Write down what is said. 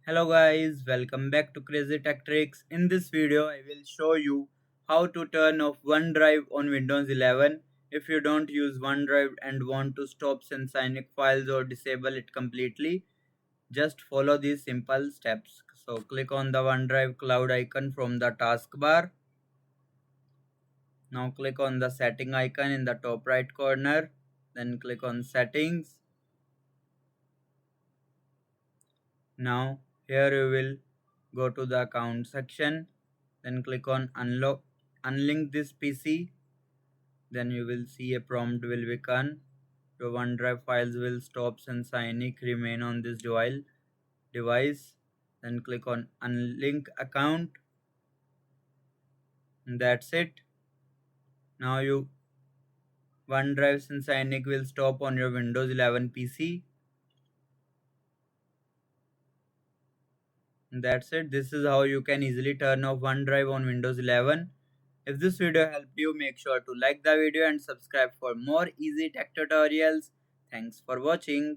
Hello guys, welcome back to Crazy Tech Tricks. In this video, I will show you how to turn off OneDrive on Windows 11. If you don't use OneDrive and want to stop Scenic files or disable it completely, just follow these simple steps. So click on the OneDrive cloud icon from the taskbar. Now click on the setting icon in the top right corner. Then click on settings. Now here you will go to the account section, then click on unlink this PC. Then you will see a prompt will beacon. Your OneDrive files will stop since Scenic remain on this device. Then click on unlink account. And that's it. Now you OneDrive since Scenic will stop on your Windows 11 PC. And that's it. This is how you can easily turn off OneDrive on Windows 11. If this video helped you, make sure to like the video and subscribe for more easy tech tutorials. Thanks for watching.